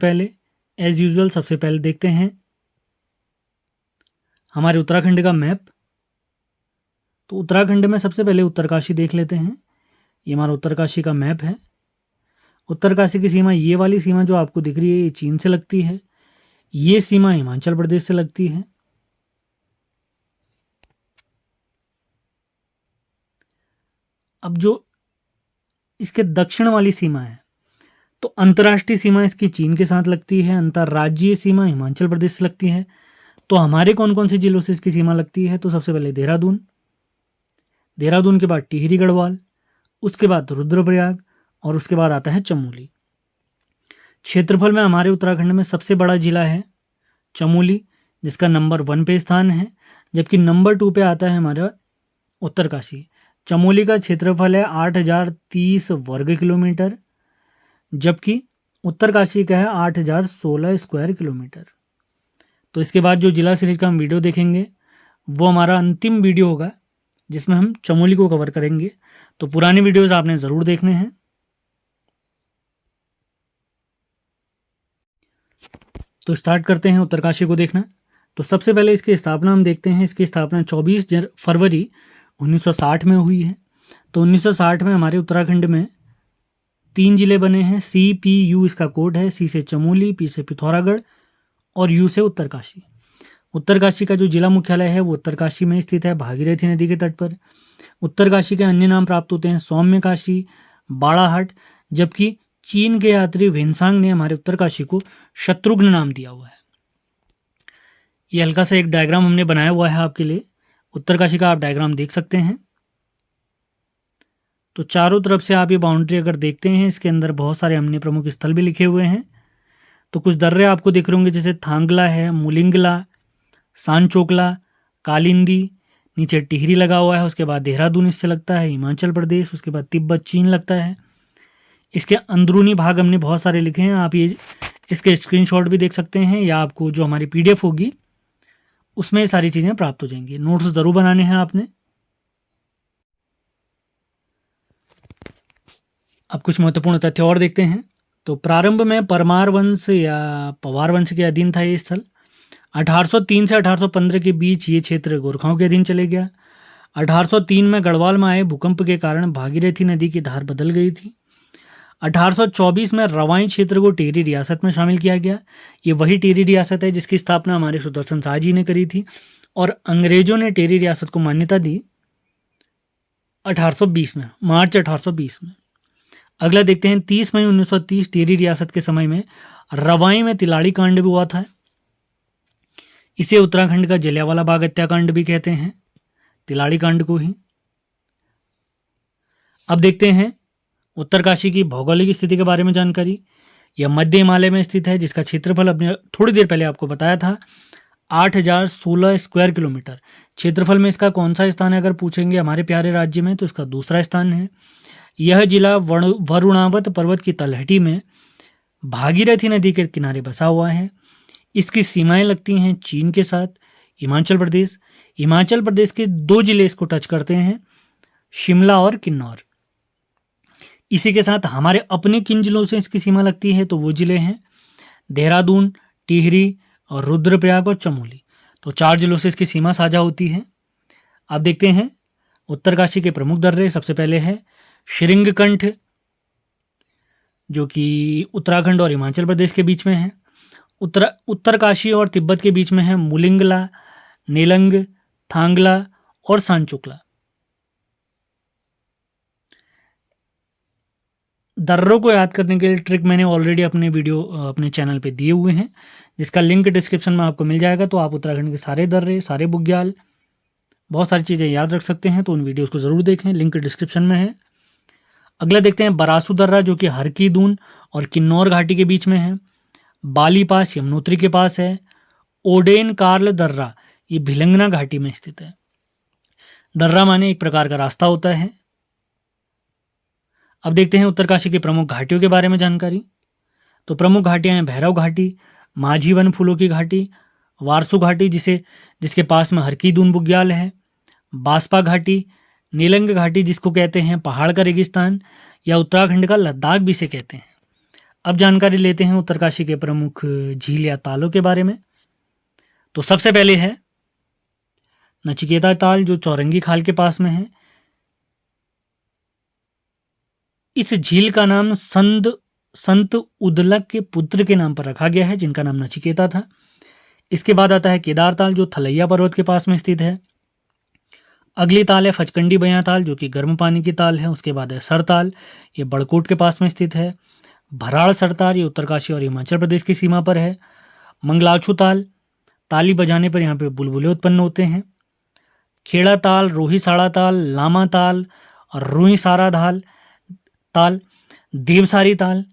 पहले as usual सबसे पहले देखते हैं हमारे उत्तराखंड का मैप। तो उत्तराखंड में सबसे पहले उत्तरकाशी देख लेते हैं। ये हमारा उत्तरकाशी का मैप है। उत्तरकाशी की सीमा, ये वाली सीमा जो आपको दिख रही है, ये चीन से लगती है। ये सीमा हिमाचल प्रदेश से लगती है। अब जो इसके दक्षिण वाली सीमा है, तो अंतर्राष्ट्रीय सीमा इसकी चीन के साथ लगती है, अंतर्राज्यीय सीमा हिमाचल प्रदेश से लगती है। तो हमारे कौन कौन से जिलों से इसकी सीमा लगती है? तो सबसे पहले देहरादून, देहरादून के बाद टिहरी गढ़वाल, उसके बाद रुद्रप्रयाग और उसके बाद आता है चमोली। क्षेत्रफल में हमारे उत्तराखंड में सबसे बड़ा जिला है चमोली, जिसका नंबर 1 पे स्थान है, जबकि नंबर 2 पे आता है हमारा उत्तरकाशी। चमोली का क्षेत्रफल है 8030 वर्ग किलोमीटर, जबकि उत्तरकाशी का है 8016 स्क्वायर किलोमीटर। तो इसके बाद जो जिला सीरीज का हम वीडियो देखेंगे वो हमारा अंतिम वीडियो होगा, जिसमें हम चमोली को कवर करेंगे। तो पुरानी वीडियोस आपने ज़रूर देखने हैं। तो स्टार्ट करते हैं उत्तरकाशी को देखना। तो सबसे पहले इसकी स्थापना हम देखते हैं। इसकी स्थापना 24 फरवरी 1960 में हुई है। तो 1960 में हमारे उत्तराखंड में 3 जिले बने हैं। CPU इसका कोड है। C से चमोली, P से पिथौरागढ़ और U से उत्तरकाशी। उत्तरकाशी का जो जिला मुख्यालय है वो उत्तरकाशी में स्थित है, भागीरथी नदी के तट पर। उत्तरकाशी के अन्य नाम प्राप्त होते हैं सौम्य काशी, बाड़ाहाट, जबकि चीन के यात्री वेनसांग ने हमारे उत्तरकाशी को शत्रुघ्न नाम दिया हुआ है। ये हल्का सा एक डायग्राम हमने बनाया हुआ है आपके लिए। उत्तरकाशी का आप डायग्राम देख सकते हैं। तो चारों तरफ से आप ये बाउंड्री अगर देखते हैं, इसके अंदर बहुत सारे अन्य प्रमुख स्थल भी लिखे हुए हैं। तो कुछ दर्रे आपको दिख रहे होंगे, जैसे थांगला है, मुलिंगला, सांचोकला, कालिंदी, नीचे टिहरी लगा हुआ है। उसके बाद देहरादून इससे लगता है, हिमाचल प्रदेश, उसके बाद तिब्बत चीन लगता है। इसके अंदरूनी भाग हमने बहुत सारे लिखे हैं। आप ये इसके स्क्रीनशॉट भी देख सकते हैं, या आपको जो हमारी PDF होगी उसमें ये सारी चीज़ें प्राप्त हो जाएंगी। नोट्स ज़रूर बनाने हैं आपने। अब कुछ महत्वपूर्ण तथ्य और देखते हैं। तो प्रारंभ में परमार वंश या पवार वंश के अधीन था ये स्थल। 1803 से 1815 के बीच ये क्षेत्र गोरखाओं के अधीन चले गया। 1803 में गढ़वाल में आए भूकंप के कारण भागीरथी नदी की धार बदल गई थी। 1824 में रवाई क्षेत्र को टिहरी रियासत में शामिल किया गया। ये वही टिहरी रियासत है जिसकी स्थापना हमारे सुदर्शन शाह जी ने करी थी, और अंग्रेजों ने टिहरी रियासत को मान्यता दी 1820 में, मार्च 1820 में। अगला देखते हैं 30 मई 1930 टिहरी रियासत के समय में रवाई में तिलाड़ी कांड भी हुआ था। इसे उत्तराखंड का जलियांवाला बाग हत्याकांड भी कहते हैं, तिलाड़ी कांड को ही। अब देखते हैं उत्तरकाशी की भौगोलिक स्थिति के बारे में जानकारी। यह मध्य हिमालय में स्थित है, जिसका क्षेत्रफल अपने थोड़ी देर पहले आपको बताया था 8016 स्क्वायर किलोमीटर। क्षेत्रफल में इसका कौन सा स्थान है अगर पूछेंगे हमारे प्यारे राज्य में, तो इसका दूसरा स्थान है। यह जिला वरुणावत पर्वत की तलहटी में भागीरथी नदी के किनारे बसा हुआ है। इसकी सीमाएं लगती हैं चीन के साथ, हिमाचल प्रदेश। हिमाचल प्रदेश के 2 जिले इसको टच करते हैं, शिमला और किन्नौर। इसी के साथ हमारे अपने किन जिलों से इसकी सीमा लगती है, तो वो जिले हैं देहरादून, टिहरी और रुद्रप्रयाग और चमोली। तो 4 जिलों से इसकी सीमा साझा होती है। अब देखते हैं उत्तरकाशी के प्रमुख दर्रे। सबसे पहले है श्रृंगकंठ, जो कि उत्तराखंड और हिमाचल प्रदेश के बीच में है। उत्तरकाशी और तिब्बत के बीच में है मुलिंगला, नेलंग, थांगला और सांचोकला। दर्रों को याद करने के लिए ट्रिक मैंने ऑलरेडी अपने चैनल पे दिए हुए हैं, जिसका लिंक डिस्क्रिप्शन में आपको मिल जाएगा। तो आप उत्तराखंड के सारे दर्रे, सारे बुग्याल, बहुत सारी चीज़ें याद रख सकते हैं। तो उन वीडियोस को ज़रूर देखें, लिंक डिस्क्रिप्शन में है। अगला देखते हैं बरासू दर्रा, जो कि हरकी-दून और किन्नौर घाटी के बीच में है। बाली पास यमुनोत्री के पास है। ओडेन कार्ल दर्रा, ये भिलंगना घाटी में स्थित है। दर्रा माने एक प्रकार का रास्ता होता है। अब देखते हैं उत्तरकाशी के प्रमुख घाटियों के बारे में जानकारी। तो प्रमुख घाटियां हैं भैरव घाटी, माझी वन फूलों की घाटी, वारसू घाटी जिसके पास में हरकी-दून बुग्याल है, बासपा घाटी, नीलंग घाटी जिसको कहते हैं पहाड़ का रेगिस्तान या उत्तराखंड का लद्दाख भी से कहते हैं। अब जानकारी लेते हैं उत्तरकाशी के प्रमुख झील या तालों के बारे में। तो सबसे पहले है नचिकेता ताल, जो चौरंगी खाल के पास में है। इस झील का नाम संत उदलक के पुत्र के नाम पर रखा गया है, जिनका नाम नचिकेता था। इसके बाद आता है केदार ताल, जो थलैया पर्वत के पास में स्थित है। अगली ताल है फचकंडी बयां ताल, जो कि गर्म पानी की ताल है। उसके बाद है सरताल, ये बड़कोट के पास में स्थित है। भराड़ सरताल, ये उत्तरकाशी और हिमाचल प्रदेश की सीमा पर है। मंगलाचू ताल, ताली बजाने पर यहाँ पे बुलबुले उत्पन्न होते हैं। खेड़ा ताल, रोही साड़ा ताल, लामा ताल और रुई सारा ताल, देवसारी ताल,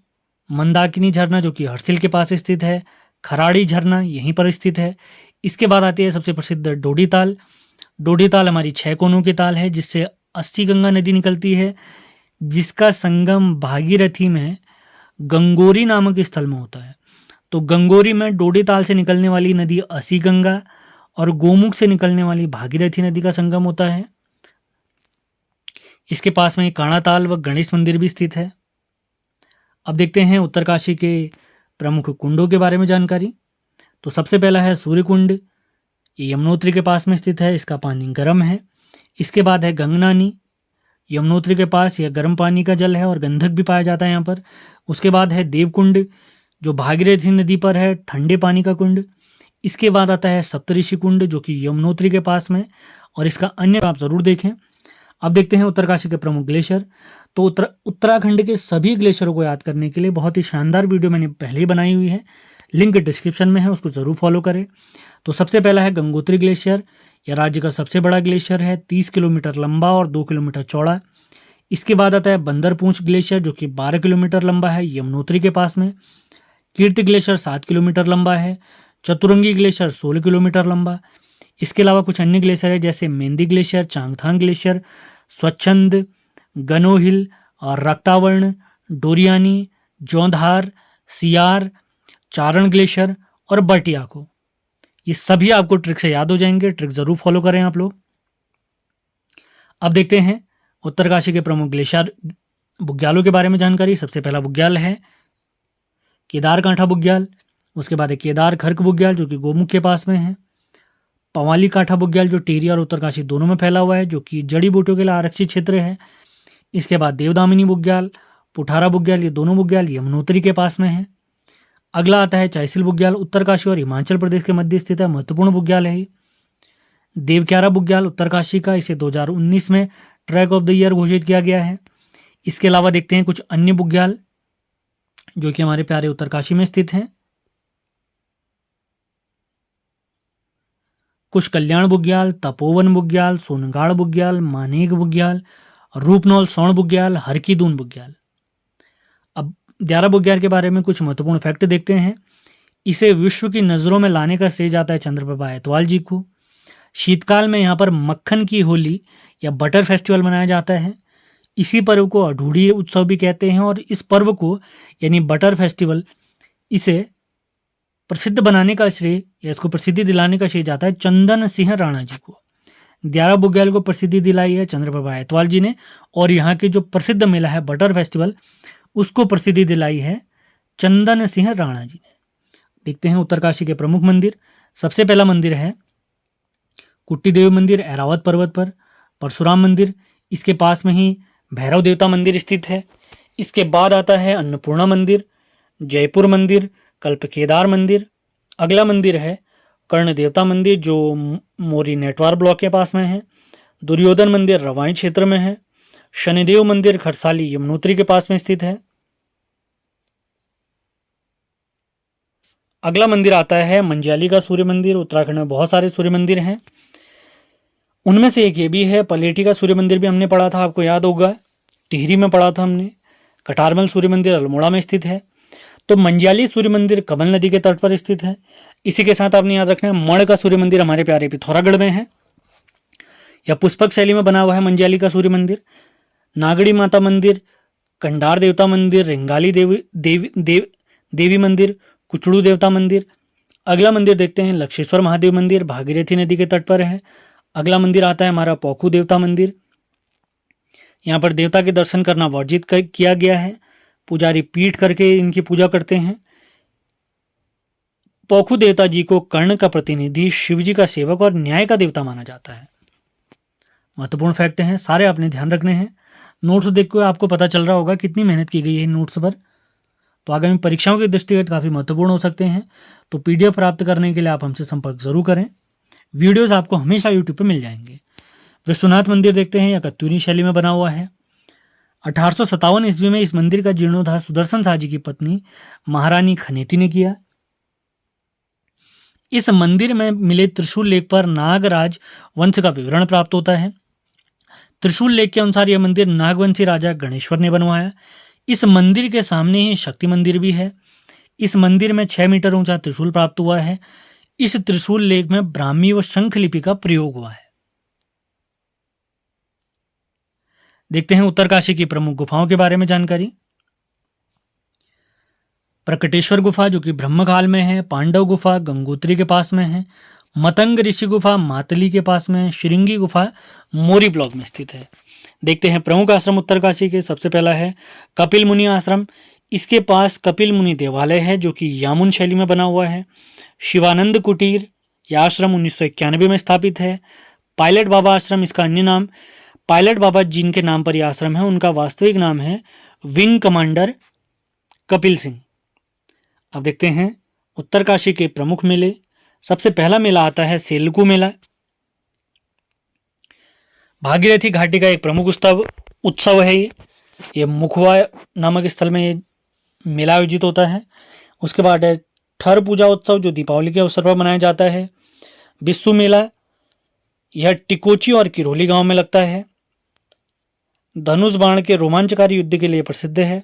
मंदाकिनी झरना, जो कि हर्सिल के पास स्थित है। खराड़ी झरना यहीं पर स्थित है। इसके बाद आती है सबसे प्रसिद्ध डोडी ताल। डोडी ताल हमारी 6 कोनों की ताल है, जिससे 80 गंगा नदी निकलती है, जिसका संगम भागीरथी में गंगोरी नामक स्थल में होता है। तो गंगोरी में डोडी ताल से निकलने वाली नदी असी गंगा और गोमुख से निकलने वाली भागीरथी नदी का संगम होता है। इसके पास में काणा ताल व गणेश मंदिर भी स्थित है। अब देखते हैं उत्तरकाशी के प्रमुख कुंडों के बारे में जानकारी। तो सबसे पहला है सूर्य कुंड, ये यमुनोत्री के पास में स्थित है, इसका पानी गर्म है। इसके बाद है गंगनानी, यमुनोत्री के पास यह गर्म पानी का जल है और गंधक भी पाया जाता है यहाँ पर। उसके बाद है देवकुंड, जो भागीरथी नदी पर है, ठंडे पानी का कुंड। इसके बाद आता है सप्तऋषि कुंड, जो कि यमुनोत्री के पास में, और इसका अन्य आप ज़रूर देखें। अब देखते हैं उत्तरकाशी के प्रमुख ग्लेशियर। तो उत्तराखंड के सभी ग्लेशियरों को याद करने के लिए बहुत ही शानदार वीडियो मैंने पहले ही बनाई हुई है, लिंक डिस्क्रिप्शन में है, उसको ज़रूर फॉलो करें। तो सबसे पहला है गंगोत्री ग्लेशियर, यह राज्य का सबसे बड़ा ग्लेशियर है, 30 किलोमीटर लंबा और 2 किलोमीटर चौड़ा। इसके बाद आता है बंदरपूंछ ग्लेशियर, जो कि 12 किलोमीटर लंबा है, यमुनोत्री के पास में। कीर्ति ग्लेशियर 7 किलोमीटर लंबा है। चतुरंगी ग्लेशियर 16 किलोमीटर लंबा। इसके अलावा कुछ अन्य ग्लेशियर है, जैसे मेंदी ग्लेशियर, चांगथांग ग्लेशियर, स्वच्छंद, गनो हिल और रक्तावर्ण, डोरियानी, जौंधार, सियार, चारण ग्लेशियर और बटियाको। ये सभी आपको ट्रिक से याद हो जाएंगे, ट्रिक जरूर फॉलो करें आप लोग। अब देखते हैं उत्तरकाशी के प्रमुख ग्लेशियर बुग्यालों के बारे में जानकारी। सबसे पहला बुग्याल है केदार कांठा बुग्याल। उसके बाद है केदार खर्क बुग्याल, जो कि गोमुख के पास में है। पवाली कांठा बुग्याल, जो टिहरी और उत्तरकाशी दोनों में फैला हुआ है, जो कि जड़ी बूटियों के लिए आरक्षित क्षेत्र है। इसके बाद देवदामिनी बुग्याल, पुठारा बुग्याल, ये दोनों बुग्याल यमुनोत्री के पास में है। अगला आता है चाइसिल बुग्याल, उत्तरकाशी और हिमाचल प्रदेश के मध्य स्थित है, महत्वपूर्ण बुग्याल है। देवक्यारा बुग्याल उत्तरकाशी का, इसे 2019 में ट्रैक ऑफ द ईयर घोषित किया गया है। इसके अलावा देखते हैं कुछ अन्य बुग्याल जो कि हमारे प्यारे उत्तरकाशी में स्थित हैं। कुछ कल्याण बुग्याल, तपोवन बुग्याल, सोनगाड़ बुग्याल, मानेक बुग्याल, रूपनौल सौण बुग्याल, हरकीदून बुग्याल। अब 11 बुग्याल के बारे में कुछ महत्वपूर्ण फैक्ट देखते हैं। इसे विश्व की नज़रों में लाने का श्रेय जाता है चंद्रप्रभा ऐतवाल जी को। शीतकाल में यहाँ पर मक्खन की होली या बटर फेस्टिवल मनाया जाता है। इसी पर्व को अढूढ़ी उत्सव भी कहते हैं, और इस पर्व को यानी बटर फेस्टिवल, इसे प्रसिद्ध बनाने का श्रेय या इसको प्रसिद्धि दिलाने का श्रेय जाता है चंदन सिंह राणा जी को। 11 बुग्याल को प्रसिद्धि दिलाई है चंद्रप्रभा ऐतवाल जी ने, और यहाँ के जो प्रसिद्ध मेला है बटर फेस्टिवल, उसको प्रसिद्धि दिलाई है चंदन सिंह राणा जी ने। देखते हैं उत्तरकाशी के प्रमुख मंदिर। सबसे पहला मंदिर है कुट्टी देवी मंदिर, ऐरावत पर्वत पर। परशुराम मंदिर, इसके पास में ही भैरव देवता मंदिर स्थित है। इसके बाद आता है अन्नपूर्णा मंदिर, जयपुर मंदिर, कल्प केदार मंदिर। अगला मंदिर है कर्ण देवता मंदिर, जो मोरी नेटवार ब्लॉक के पास में है। दुर्योधन मंदिर रवाई क्षेत्र में है। शनिदेव मंदिर खरसाली यमुनोत्री के पास में स्थित है। अगला मंदिर आता है मंजाली का सूर्य मंदिर। उत्तराखंड में बहुत सारे सूर्य मंदिर हैं, उनमें से एक ये भी है। पलेठी का सूर्य मंदिर भी हमने पढ़ा था, आपको याद होगा, टिहरी में पढ़ा था हमने। कटारमल सूर्य मंदिर अल्मोड़ा में स्थित है। तो मंजाली सूर्य मंदिर कमल नदी के तट पर स्थित है। इसी के साथ आपने याद रखना है मण का सूर्य मंदिर हमारे प्यारे पिथौरागढ़ में है, या पुष्पक शैली में बना हुआ है मंजाली का सूर्य मंदिर। नागड़ी माता मंदिर, कंडार देवता मंदिर, रेंगाली देवी मंदिर, कुचड़ू देवता मंदिर। अगला मंदिर देखते हैं लक्षेश्वर महादेव मंदिर, भागीरथी नदी के तट पर है। अगला मंदिर आता है हमारा पोखू देवता मंदिर, यहाँ पर देवता के दर्शन करना वर्जित किया गया है। पुजारी पीट करके इनकी पूजा करते हैं। पौखु देवता जी को कर्ण का प्रतिनिधि, शिवजी का सेवक और न्याय का देवता माना जाता है। महत्वपूर्ण फैक्ट हैं, सारे आपने ध्यान रखने हैं। नोट्स देख कर आपको पता चल रहा होगा कितनी मेहनत की गई है इन नोट्स पर, तो आगामी परीक्षाओं के दृष्टिगत काफ़ी महत्वपूर्ण हो सकते हैं। तो पीडीएफ प्राप्त करने के लिए आप हमसे संपर्क जरूर करें। वीडियोस आपको हमेशा यूट्यूब पर मिल जाएंगे। विश्वनाथ मंदिर देखते हैं, यह कत्यूरी शैली में बना हुआ है। 1857 ईस्वी में इस मंदिर का जीर्णोद्धार सुदर्शन शाह जी की पत्नी महारानी खनेती ने किया। इस मंदिर में मिले त्रिशूल लेख पर नागराज वंश का विवरण प्राप्त होता है। त्रिशूल लेख के अनुसार यह मंदिर नागवंशी राजा गणेश्वर ने बनवाया। इस मंदिर के सामने ही शक्ति मंदिर भी है। इस मंदिर में 6 मीटर ऊंचा त्रिशूल प्राप्त हुआ है। इस त्रिशूल लेख में ब्राह्मी व शंख लिपि का प्रयोग हुआ है। देखते हैं उत्तरकाशी की प्रमुख गुफाओं के बारे में जानकारी। प्रकटेश्वर गुफा जो कि ब्रह्मकाल में है, पांडव गुफा गंगोत्री के पास में है, मतंग ऋषि गुफा मातली के पास में है, श्रृंगी गुफा मोरी ब्लॉक में स्थित है। देखते हैं प्रमुख आश्रम उत्तरकाशी के। सबसे पहला है कपिल मुनि आश्रम। इसके पास कपिल मुनि देवालय है जो कि यामुन शैली में बना हुआ है। शिवानंद कुटीर, यह आश्रम 1991 में स्थापित है। पायलट बाबा आश्रम, इसका अन्य नाम पायलट बाबा जिनके नाम पर यह आश्रम है, उनका वास्तविक नाम है विंग कमांडर कपिल सिंह। अब देखते हैं उत्तरकाशी के प्रमुख मेले। सबसे पहला मेला आता है सेलकू मेला। भागीरथी घाटी का एक प्रमुख उत्सव है ये मुखवा नामक स्थल में ये मेला आयोजित होता है। उसके बाद है ठर पूजा उत्सव जो दीपावली के अवसर पर मनाया जाता है। बिस्सू मेला, यह टिकोची और किरोली गांव में लगता है। धनुष बाण के रोमांचकारी युद्ध के लिए प्रसिद्ध है।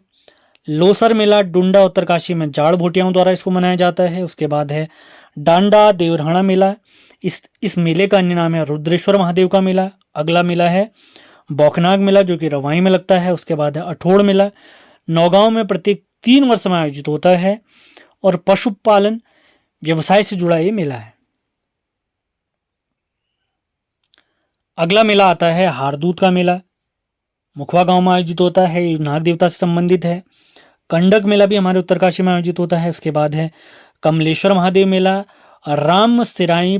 लोसर मेला डुंडा उत्तरकाशी में जाड़ भोटियाओं द्वारा इसको मनाया जाता है। उसके बाद है डांडा देवरहाना मेला। इस मेले का अन्य नाम है रुद्रेश्वर महादेव का मेला। अगला मेला है बौखनाग मेला जो कि रवाई में लगता है। उसके बाद है अठोड़ मेला, नौगांव में प्रत्येक 3 वर्ष में आयोजित होता है और पशुपालन व्यवसाय से जुड़ा ये मेला है। अगला मेला आता है हारदूत का मेला, मुखवा गांव में आयोजित होता है। ये नाग देवता से संबंधित है। कंडक मेला भी हमारे उत्तरकाशी में आयोजित होता है। उसके बाद है कमलेश्वर महादेव मेला, राम सिराई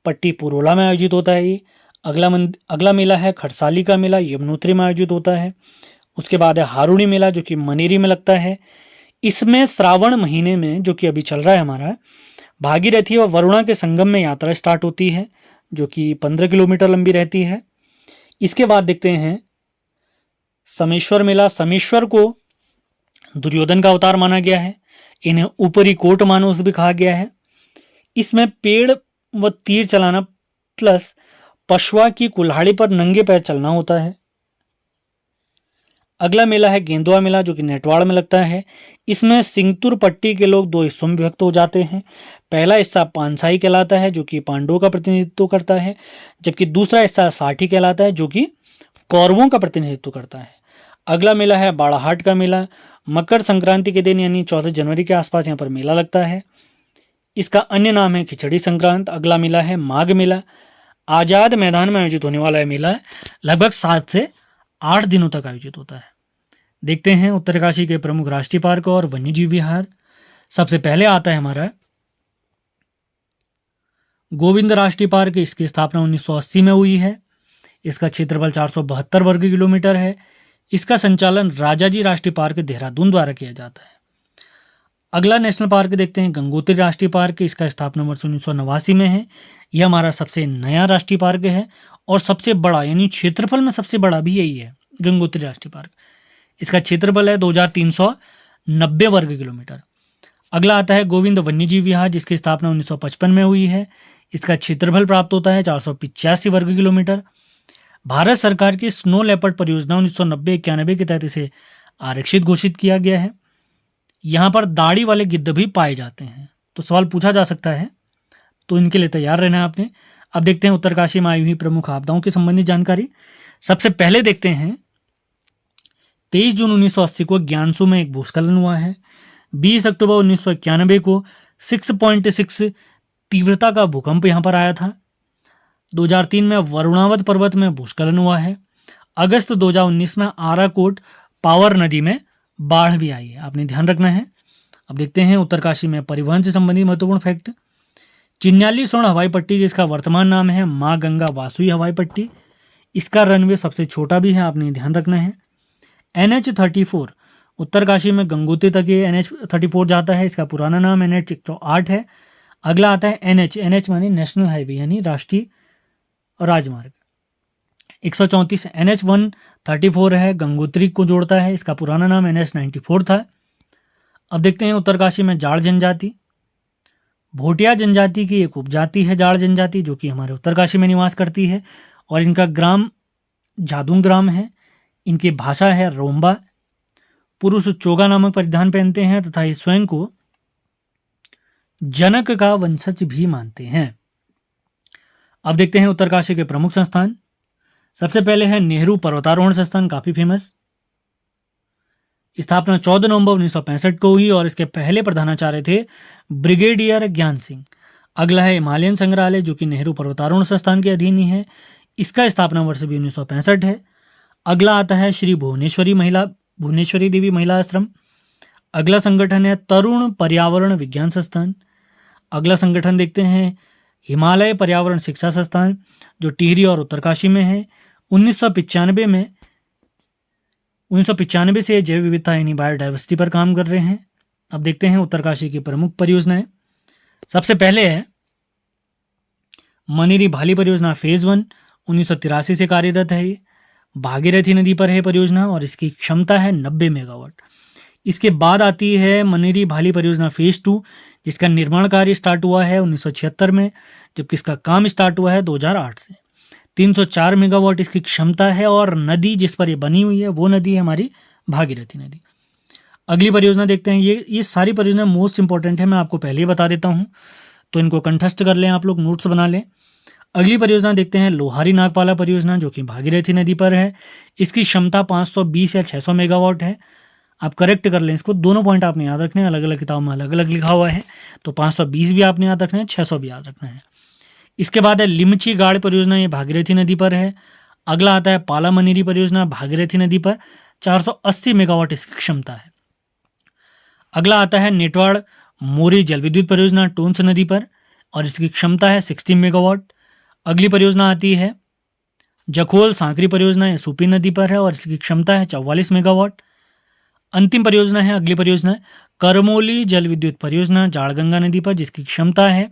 पट्टी पुरोला में आयोजित होता है। अगला मेला है खड़साली का मेला, यमुनोत्री में आयोजित होता है। उसके बाद है हारूणी मेला जो कि मनेरी में लगता है। इसमें श्रावण महीने में जो कि अभी चल रहा है हमारा, भागीरथी और वरुणा के संगम में यात्रा स्टार्ट होती है जो कि 15 किलोमीटर लंबी रहती है। इसके बाद देखते हैं समेश्वर मेला। समेश्वर को दुर्योधन का अवतार माना गया है। इन्हें ऊपरी कोट मानुस भी कहा गया है। इसमें पेड़ व तीर चलाना प्लस पशुआ की कुल्हाड़ी पर नंगे पैर चलना होता है। अगला मेला है गेंदुआ मेला जो कि नेटवाड़ में लगता है। इसमें सिंगतुर पट्टी के लोग 2 हिस्सों में विभक्त हो जाते हैं। पहला हिस्सा पानसाई कहलाता है जो कि पांडवों का प्रतिनिधित्व करता है, जबकि दूसरा हिस्सा साठी कहलाता है जो कि कौरवों का प्रतिनिधित्व करता है। अगला मेला है बाड़ाहाट का मेला। मकर संक्रांति के दिन यानी 14 जनवरी के आसपास यहाँ पर मेला लगता है। इसका अन्य नाम है खिचड़ी संक्रांत। अगला मेला है माघ मेला। आजाद मैदान में आयोजित होने वाला है मेला, लगभग 7 से 8 दिनों तक आयोजित होता है। देखते हैं उत्तरकाशी के प्रमुख राष्ट्रीय पार्क और वन्यजीव विहार। सबसे पहले आता है हमारा गोविंद राष्ट्रीय पार्क। इसकी स्थापना 1980 में हुई है। इसका क्षेत्रफल 472 वर्ग किलोमीटर है। इसका संचालन राजाजी राष्ट्रीय पार्क देहरादून द्वारा किया जाता है। अगला नेशनल पार्क देखते हैं गंगोत्री राष्ट्रीय पार्क। इसका स्थापना वर्ष 1989 में है। यह हमारा सबसे नया राष्ट्रीय पार्क है और सबसे बड़ा, यानी क्षेत्रफल में सबसे बड़ा भी यही है, गंगोत्री राष्ट्रीय पार्क। इसका क्षेत्रफल है 2390 वर्ग किलोमीटर। अगला आता है गोविंद वन्यजीव विहार जिसकी स्थापना 1955 में हुई है। इसका क्षेत्रफल प्राप्त होता है 485 वर्ग किलोमीटर। भारत सरकार की स्नो लेपर्ड परियोजना 1990-91 के तहत इसे आरक्षित घोषित किया गया है। यहाँ पर दाढ़ी वाले गिद्ध भी पाए जाते हैं, तो सवाल पूछा जा सकता है, तो इनके लिए तैयार रहना है आपने। अब देखते हैं उत्तरकाशी में आई हुई प्रमुख आपदाओं की संबंधित जानकारी। सबसे पहले देखते हैं 23 जून 1980 को ज्ञानसू में एक भूस्खलन हुआ है। 20 अक्टूबर 1991 को 6.6 तीव्रता का भूकंप यहाँ पर आया था। 2003 में वरुणावत पर्वत में भूस्खलन हुआ है। अगस्त 2019 में आराकोट पावर नदी में बाढ़ भी आई है, आपने ध्यान रखना है। अब देखते हैं उत्तरकाशी में परिवहन से संबंधित महत्वपूर्ण फैक्ट। चिन्याली सोण हवाई पट्टी, जिसका वर्तमान नाम है माँ गंगा वासुई हवाई पट्टी, इसका रनवे सबसे छोटा भी है, आपने ध्यान रखना है। NH34 उत्तरकाशी में गंगोत्री तक ये NH34 जाता है, इसका पुराना नाम NH 108 है। अगला आता है NH मानी नेशनल हाईवे यानी राष्ट्रीय राजमार्ग। 134 NH134 है, गंगोत्री को जोड़ता है, इसका पुराना नाम NH94 था। अब देखते हैं उत्तरकाशी में जाड़ जनजाति। भोटिया जनजाति की एक उपजाति है जाड़ जनजाति, जो कि हमारे उत्तरकाशी में निवास करती है और इनका ग्राम जादून ग्राम है। इनकी भाषा है रोम्बा। पुरुष चोगा नामक परिधान पहनते हैं तथा ये स्वयं को जनक का वंशज भी मानते हैं। अब देखते हैं उत्तरकाशी के प्रमुख संस्थान। सबसे पहले है नेहरू पर्वतारोहण संस्थान, काफी फेमस। स्थापना 14 नवंबर 1965 को हुई और इसके पहले प्रधानाचार्य थे ब्रिगेडियर ज्ञान सिंह। अगला है हिमालयन संग्रहालय, जो कि नेहरू पर्वतारोहण संस्थान के अधीन ही है, इसका स्थापना वर्ष भी 1965 है। अगला आता है श्री भुवनेश्वरी देवी महिला आश्रम। अगला संगठन है तरुण पर्यावरण विज्ञान संस्थान। अगला संगठन देखते हैं हिमालय पर्यावरण शिक्षा संस्थान, जो टिहरी और उत्तरकाशी में है। 1995 से जैव विविधता यानी बायोडाइवर्सिटी पर काम कर रहे हैं। अब देखते हैं उत्तरकाशी की प्रमुख परियोजनाएं। सबसे पहले है मनेरी भाली परियोजना फेज 1, 1983 से कार्यरत है। ये भागीरथी नदी पर है परियोजना और इसकी क्षमता है 90 मेगावाट। इसके बाद आती है मनेरी भाली परियोजना फेज 2, जिसका निर्माण कार्य स्टार्ट हुआ है 1976 में, जबकि इसका काम स्टार्ट हुआ है 2008 से। 304 मेगावाट इसकी क्षमता है और नदी जिस पर ये बनी हुई है वो नदी है हमारी भागीरथी नदी। अगली परियोजना देखते हैं। ये सारी परियोजना मोस्ट इंपॉर्टेंट है, मैं आपको पहले ही बता देता हूँ, तो इनको कंठस्थ कर लें, आप लोग नोट्स बना लें। अगली परियोजना देखते हैं लोहारी नागपाला परियोजना, जो कि भागीरथी नदी पर है। इसकी क्षमता 520 या 600 मेगावाट है। आप करेक्ट कर लें इसको, दोनों पॉइंट आपने याद रखने हैं, अलग अलग किताब में अलग अलग लिखा हुआ है, तो 520 भी आपने याद रखना है, 600 भी याद रखना है। इसके बाद है लिमची गाड़ परियोजना, ये भागीरथी नदी पर है। अगला आता है पाला मनेरी परियोजना, भागीरथी नदी पर 480 मेगावाट इसकी क्षमता है। अगला आता है नेटवाड़ मोरी जल विद्युत परियोजना टोंस नदी पर और इसकी क्षमता है 60 मेगावाट। अगली परियोजना आती है जखोल सांकरी परियोजना, ये सूपी नदी पर है और इसकी क्षमता है 44 मेगावाट। अंतिम परियोजना है अगली परियोजना करमोली जल विद्युत परियोजना जाड़गंगा नदी पर, जिसकी क्षमता है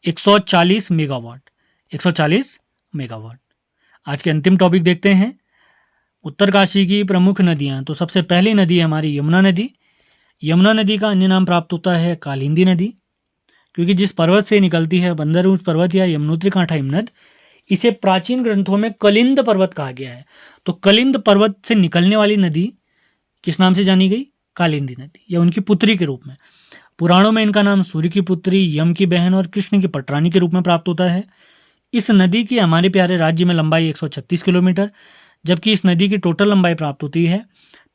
140 मेगावाट। 140 मेगावाट। आज के अंतिम टॉपिक देखते हैं उत्तरकाशी की प्रमुख नदियां। तो सबसे पहली नदी है हमारी यमुना नदी। यमुना नदी का अन्य नाम प्राप्त होता है कालिंदी नदी, क्योंकि जिस पर्वत से निकलती है बंदरऊंच पर्वत या यमुनोत्री कांठा हिमनद, इसे प्राचीन ग्रंथों में कलिंद पर्वत कहा गया है। तो कलिंद पर्वत से निकलने वाली नदी किस नाम से जानी गई? कालिंदी नदी, या उनकी पुत्री के रूप में। पुराणों में इनका नाम सूर्य की पुत्री, यम की बहन और कृष्ण की पटरानी के रूप में प्राप्त होता है। इस नदी की हमारे प्यारे राज्य में लंबाई 136 किलोमीटर, जबकि इस नदी की टोटल लंबाई प्राप्त होती है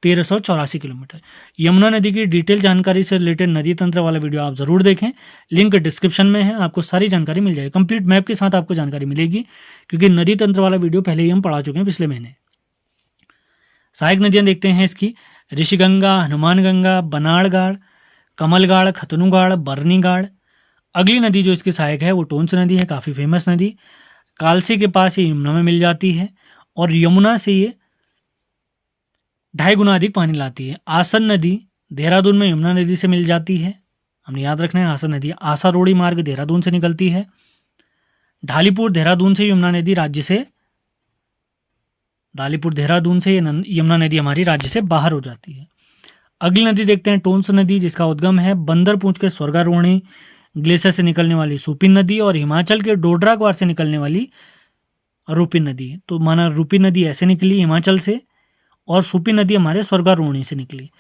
1384 किलोमीटर। यमुना नदी की डिटेल जानकारी से रिलेटेड नदी तंत्र वाला वीडियो आप जरूर देखें, लिंक डिस्क्रिप्शन में है, आपको सारी जानकारी मिल जाएगी, कंप्लीट मैप के साथ आपको जानकारी मिलेगी, क्योंकि नदी तंत्र वाला वीडियो पहले ही हम पढ़ा चुके हैं पिछले महीने। सहायक नदियां देखते हैं इसकी ऋषिगंगा, हनुमानगंगा, बनाड़गाड़, कमलगाड़, खतनुगाड़, बरनीगाड़। अगली नदी जो इसकी सहायक है वो टोंस नदी है, काफ़ी फेमस नदी। कालसी के पास ये यमुना में मिल जाती है और यमुना से ये 2.5 गुना अधिक पानी लाती है। आसन नदी देहरादून में यमुना नदी से मिल जाती है, हमने याद रखना है। आसन नदी आसारोड़ी मार्ग देहरादून से निकलती है। ढालीपुर देहरादून से यमुना नदी यमुना नदी हमारी राज्य से बाहर हो जाती है। अगली नदी देखते हैं टोंस नदी, जिसका उद्गम है बंदरपूंछ के स्वर्गारोहिणी ग्लेशियर से निकलने वाली सुपिन नदी और हिमाचल के डोडरा ग्वार से निकलने वाली रूपिन नदी। तो माना रूपिन नदी ऐसे निकली हिमाचल से और सुपिन नदी हमारे स्वर्गारोहिणी से निकली।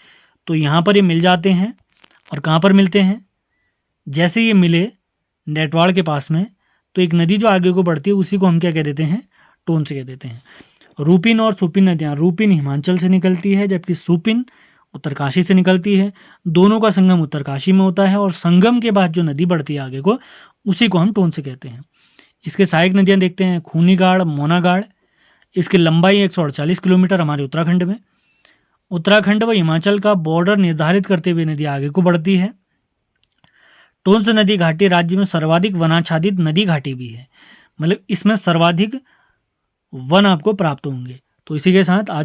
तो यहाँ पर ये मिल जाते हैं और कहाँ पर मिलते हैं? जैसे ये मिले नेटवाड़ के पास में, तो एक नदी जो आगे को बढ़ती है उसी को हम क्या कह देते हैं? टोंस कह देते हैं। रूपिन और सुपिन नदियाँ, रूपिन हिमाचल से निकलती है जबकि सुपिन उत्तरकाशी से निकलती है। दोनों का संगम उत्तरकाशी में होता है और संगम के बाद जो नदी बढ़ती है आगे को उसी को हम टोंस कहते हैं। इसके सहायक नदियाँ देखते हैं खूनीगाड़, मोनागाड़। इसकी लंबाई 148 किलोमीटर हमारे उत्तराखंड में। उत्तराखंड व हिमाचल का बॉर्डर निर्धारित करते हुए नदी आगे को बढ़ती है। टोंस नदी घाटी राज्य में सर्वाधिक वनाच्छादित नदी घाटी भी है, मतलब इसमें सर्वाधिक वन आपको प्राप्त होंगे। तो इसी के साथ आज